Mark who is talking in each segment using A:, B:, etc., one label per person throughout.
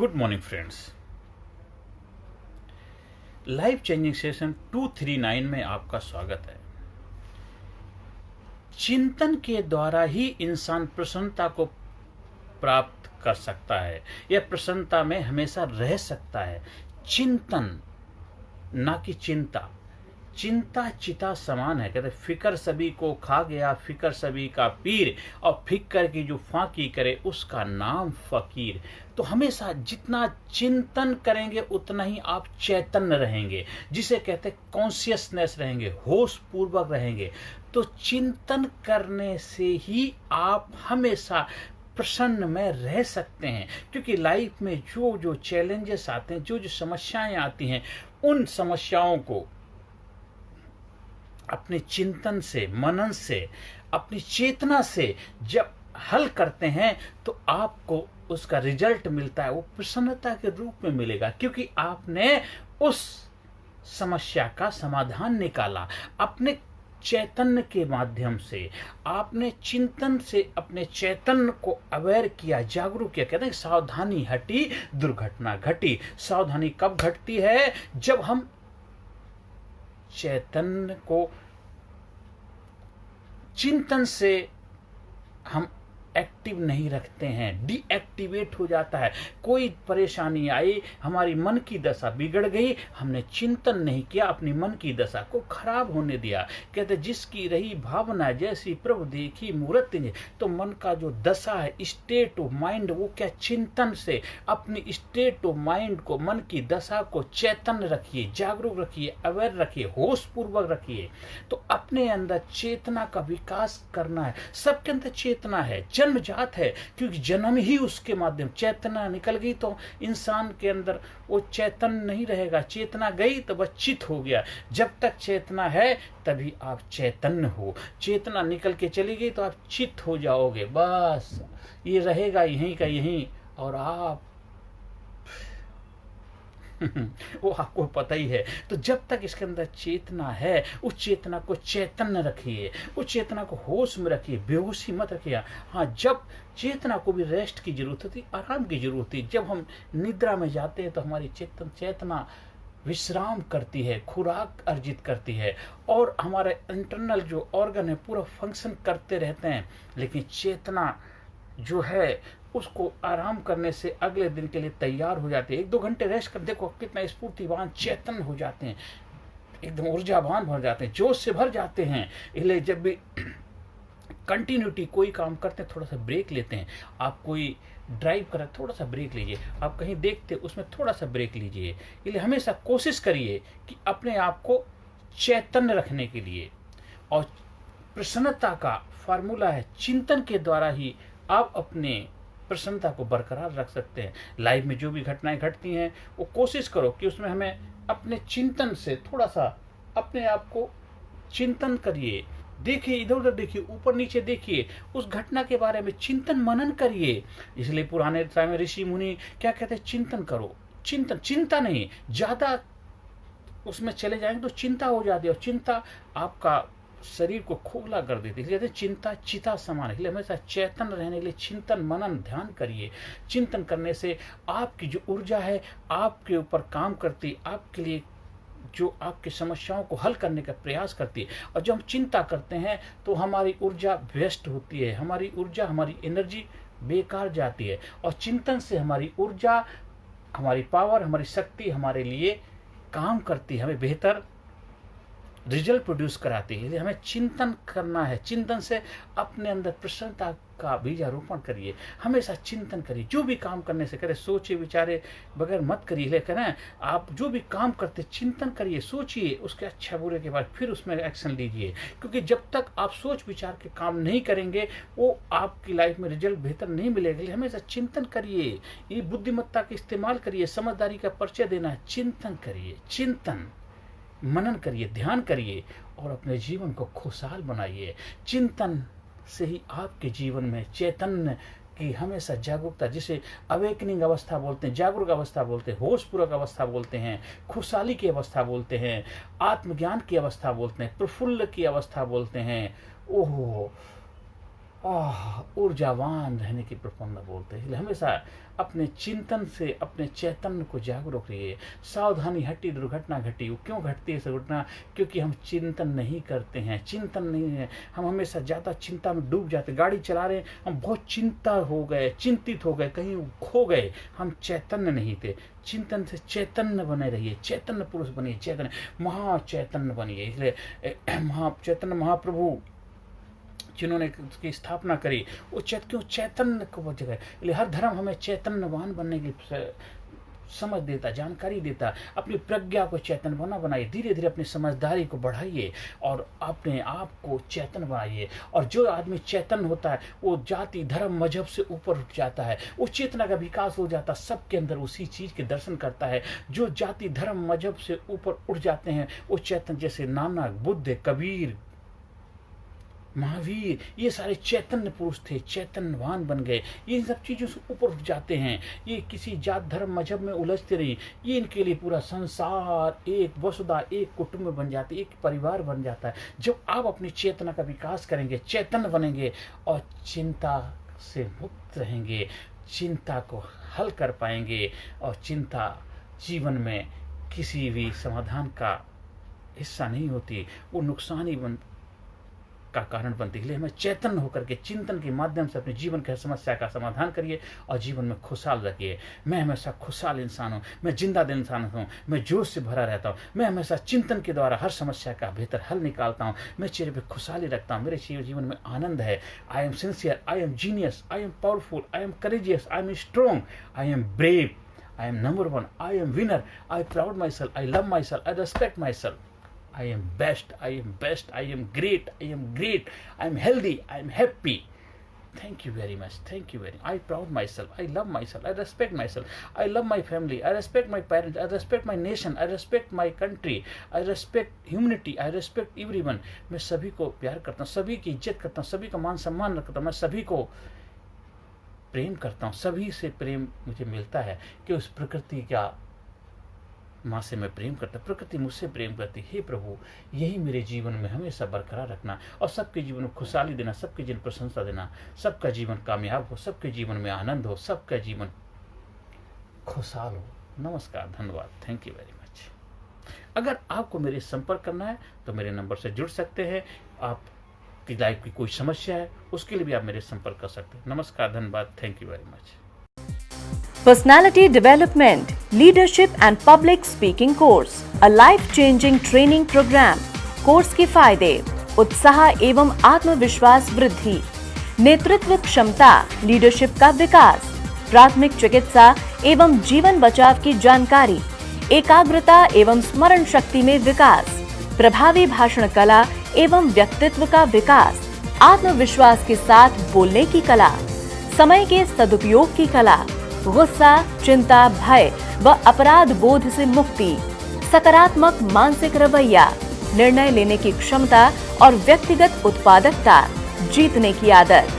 A: Good morning friends. Life changing session 239 में आपका स्वागत है। चिंतन के द्वारा ही इंसान प्रसन्नता को प्राप्त कर सकता है या प्रसन्नता में हमेशा रह सकता है। चिंतन ना कि चिंता। चिंता चिता समान है। कहते फिकर सभी को खा गया, फिकर सभी का पीर, और फिकर की जो फाकी करे उसका नाम फकीर। तो हमेशा जितना चिंतन करेंगे उतना ही आप चैतन्य रहेंगे, जिसे कहते हैं कॉन्शियसनेस रहेंगे, होश पूर्वक रहेंगे। तो चिंतन करने से ही आप हमेशा प्रसन्न में रह सकते हैं, क्योंकि लाइफ में जो जो चैलेंजेस आते हैं, जो जो समस्याएं आती हैं, उन समस्याओं को अपने चिंतन से, मनन से, अपनी चेतना से जब हल करते हैं तो आपको उसका रिजल्ट मिलता है, वो प्रसन्नता के रूप में मिलेगा, क्योंकि आपने उस समस्या का समाधान निकाला अपने चैतन्य के माध्यम से। आपने चिंतन से अपने चैतन्य को अवेयर किया, जागरूक किया। कहते हैं सावधानी हटी दुर्घटना घटी। सावधानी कब घटती है? जब हम चैतन्य को चिंतन से हम एक्टिव नहीं रखते हैं, डीएक्टिवेट हो जाता है। कोई परेशानी आई, हमारी मन की दशा बिगड़ गई, हमने चिंतन नहीं किया, अपनी मन की दशा को खराब होने दिया। कहते जिसकी रही भावना जैसी प्रभु देखी मूर्ति ने। तो मन का जो दशा है, स्टेट ऑफ माइंड, वो क्या चिंतन से अपनी स्टेट ऑफ माइंड को, मन की दशा को चैतन्य रखिए, जागरूक रखिए, अवेयर रखिए, होश पूर्वक रखिए। तो अपने अंदर चेतना का विकास करना है। सबके अंदर चेतना है, जन्मजात है, क्योंकि जन्म ही उसके माध्यम। चेतना निकल गई तो इंसान के अंदर वो चेतन नहीं रहेगा। चेतना गई तो वह चित हो गया। जब तक चेतना है तभी आप चैतन्य हो। चेतना निकल के चली गई तो आप चित हो जाओगे। बस ये रहेगा यहीं का यहीं, और आप वो आपको पता ही है। तो जब तक इसके अंदर चेतना है, उस चेतना को चैतन्य रखिए, उस चेतना को होश में रखिए, बेहोशी मत रखिए। हाँ, जब चेतना को भी रेस्ट की जरूरत होती, आराम की जरूरत होती। जब हम निद्रा में जाते हैं तो हमारी चेतना विश्राम करती है, खुराक अर्जित करती है, और हमारे इंटरनल जो ऑर्गन है पूरा फंक्शन करते रहते हैं। लेकिन चेतना जो है उसको आराम करने से अगले दिन के लिए तैयार हो जाते हैं। 1-2 घंटे रेस्ट कर देखो कितना स्फूर्तिवान, चेतन हो जाते हैं, एकदम ऊर्जावान भर जाते हैं, जोश से भर जाते हैं। इसलिए जब भी कंटिन्यूटी कोई काम करते हैं, थोड़ा सा ब्रेक लेते हैं। आप कोई ड्राइव कर रहे, थोड़ा सा ब्रेक लीजिए। आप कहीं देखते, उसमें थोड़ा सा ब्रेक लीजिए। इसलिए हमेशा कोशिश करिए कि अपने आप को चैतन्य रखने के लिए। और प्रसन्नता का फार्मूला है, चिंतन के द्वारा ही आप अपने प्रसन्नता को बरकरार रख सकते हैं। लाइफ में जो भी घटनाएं घटती हैं, वो कोशिश करो कि उसमें हमें अपने चिंतन से थोड़ा सा अपने आप को चिंतन करिए। देखिए, इधर उधर देखिए, ऊपर नीचे देखिए, उस घटना के बारे में चिंतन मनन करिए। इसलिए पुराने समय में ऋषि मुनि क्या कहते हैं? चिंतन करो। चिंतन, चिंता नहीं, ज्यादा उसमें चले जाएंगे तो चिंता हो जाती है, और चिंता आपका शरीर को खोखला कर देती है। इसलिए चिंता चिता समान है। इसलिए हमेशा चेतन रहने के लिए चिंतन मनन ध्यान करिए। चिंतन करने से आपकी जो ऊर्जा है आपके ऊपर काम करती है, आपके लिए जो आपकी समस्याओं को हल करने का प्रयास करती है। और जब हम चिंता करते हैं तो हमारी ऊर्जा वेस्ट होती है, हमारी ऊर्जा, हमारी एनर्जी बेकार जाती है। और चिंतन से हमारी ऊर्जा, हमारी पावर, हमारी शक्ति हमारे लिए काम करती है, हमें बेहतर रिजल्ट प्रोड्यूस कराती है। इसलिए हमें चिंतन करना है। चिंतन से अपने अंदर प्रसन्नता का बीजारोपण करिए। हमेशा चिंतन करिए। जो भी काम करने से करें, सोचे विचारे बगैर मत करिए। लेकिन आप जो भी काम करते चिंतन करिए, सोचिए उसके अच्छा बुरे के बाद फिर उसमें एक्शन लीजिए। क्योंकि जब तक आप सोच विचार के काम नहीं करेंगे, वो आपकी लाइफ में रिजल्ट बेहतर नहीं मिलेगा। हमेशा चिंतन करिए, ये बुद्धिमत्ता का इस्तेमाल करिए, समझदारी का परिचय देना है। चिंतन करिए, चिंतन मनन करिए, ध्यान करिए, और अपने जीवन को खुशहाल बनाइए। चिंतन से ही आपके जीवन में चैतन्य की हमेशा जागरूकता, जिसे अवेकनिंग अवस्था बोलते हैं, जागरूक अवस्था बोलते हैं, होशपूर्वक अवस्था बोलते हैं, खुशहाली की अवस्था बोलते हैं, आत्मज्ञान की अवस्था बोलते हैं, प्रफुल्ल की अवस्था बोलते हैं। ओहो, ऊर्जावान रहने की प्रपन्ना बोलते हैं। इसलिए हमेशा अपने चिंतन से अपने चैतन्य को जागरूक रहिए। सावधानी हटी दुर्घटना घटी। वो क्यों घटती है दुर्घटना? क्योंकि हम चिंतन नहीं करते हैं, चिंतन नहीं है। हम हमेशा ज़्यादा चिंता में डूब जाते। गाड़ी चला रहे हैं, हम बहुत चिंता हो गए, चिंतित हो गए, कहीं खो गए, हम चैतन्य नहीं थे। चिंतन से चैतन्य बने रहिए, चैतन्य पुरुष बनिए, चैतन्य महाचैतन्य बनिए। इसलिए चैतन्य महाप्रभु जिन्होंने उसकी स्थापना करी, वो क्यों चैतन्य को जगह। इसलिए हर धर्म हमें चैतन्यवान बनने की समझ देता, जानकारी देता। अपनी प्रज्ञा को चैतन्य बनाइए, धीरे धीरे अपनी समझदारी को बढ़ाइए और अपने आप को चैतन्य बनाइए। और जो आदमी चैतन्य होता है वो जाति धर्म मजहब से ऊपर उठ जाता है, वो चेतना का विकास हो जाता है, सबके अंदर उसी चीज के दर्शन करता है। जो जाति धर्म मजहब से ऊपर उठ जाते हैं वो चैतन्य, जैसे नानक, बुद्ध, कबीर, महावीर, ये सारे चैतन्य पुरुष थे, चैतन्यवान बन गए। ये इन सब चीजों से ऊपर उठ जाते हैं। ये किसी जात धर्म मजहब में उलझते नहीं। ये इनके लिए पूरा संसार एक वसुधा, एक कुटुंब बन जाती, एक परिवार बन जाता है। जब आप अपनी चेतना का विकास करेंगे, चैतन्य बनेंगे और चिंता से मुक्त रहेंगे, चिंता को हल कर पाएंगे। और चिंता जीवन में किसी भी समाधान का हिस्सा नहीं होती, वो नुकसान ही का कारण बनती है। इसलिए हमें चैतन्य होकर के चिंतन के माध्यम से अपने जीवन की समस्या का समाधान करिए और जीवन में खुशहाल रखिए। मैं हमेशा खुशहाल इंसान हूँ, मैं जिंदा दिल इंसान हूँ, मैं जोश से भरा रहता हूँ। मैं हमेशा चिंतन के द्वारा हर समस्या का बेहतर हल निकालता हूँ। मैं चेहरे पे खुशहाली रखता हूँ, मेरे जीवन में आनंद है। I am sincere, I am genius, I am powerful, I am courageous, I am strong, I am brave, I am number one, I am winner, I proud my self, I love my self, I respect my self, I am best, I am best, I am great, I am great, I am healthy, I am happy. Thank you very much, thank you very much. I proud myself, I love myself, I respect myself, I love my family, I respect my parents, I respect my nation, I respect my country, I respect humanity, I respect everyone. मैं सभी को प्यार करता हूँ, सभी की इज्जत करता हूँ, सभी का मान सम्मान रखता हूँ, मैं सभी को प्रेम करता हूँ। सभी से प्रेम मुझे मिलता है कि उस प्रकृति का माँ से मैं प्रेम करता, प्रकृति मुझसे प्रेम करती। हे प्रभु, यही मेरे जीवन में हमेशा बरकरार रखना और सबके जीवन में खुशहाली देना, सबके जीवन प्रशंसा देना, सबका जीवन कामयाब हो, सबके जीवन में आनंद हो, सबका जीवन खुशहाल हो। नमस्कार, धन्यवाद, थैंक यू वेरी मच। अगर आपको मेरे संपर्क करना है तो मेरे नंबर से जुड़ सकते हैं। आपकी लाइफ की कोई समस्या है उसके लिए भी आप मेरे संपर्क कर सकते हैं। नमस्कार, धन्यवाद, thank you very much.
B: Personality Development, Leadership and Public Speaking Course, a life-changing training program. Course के फायदे: उत्साह एवं आत्मविश्वास वृद्धि, नेतृत्व क्षमता, लीडरशिप का विकास, प्राथमिक चिकित्सा एवं जीवन बचाव की जानकारी, एकाग्रता एवं स्मरण शक्ति में विकास, प्रभावी भाषण कला एवं व्यक्तित्व का विकास, आत्मविश्वास के साथ बोलने की कला, समय के सदुपयोग की कला, गुस्सा, चिंता, भय व अपराध बोध से मुक्ति, सकारात्मक मानसिक रवैया, निर्णय लेने की क्षमता और व्यक्तिगत उत्पादकता, जीतने की आदत।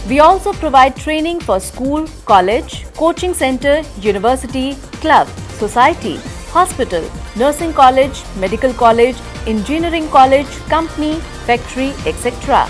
B: We also provide training for school, college, coaching center, university, club, society, hospital, nursing college, medical college, engineering college, company, factory, etc.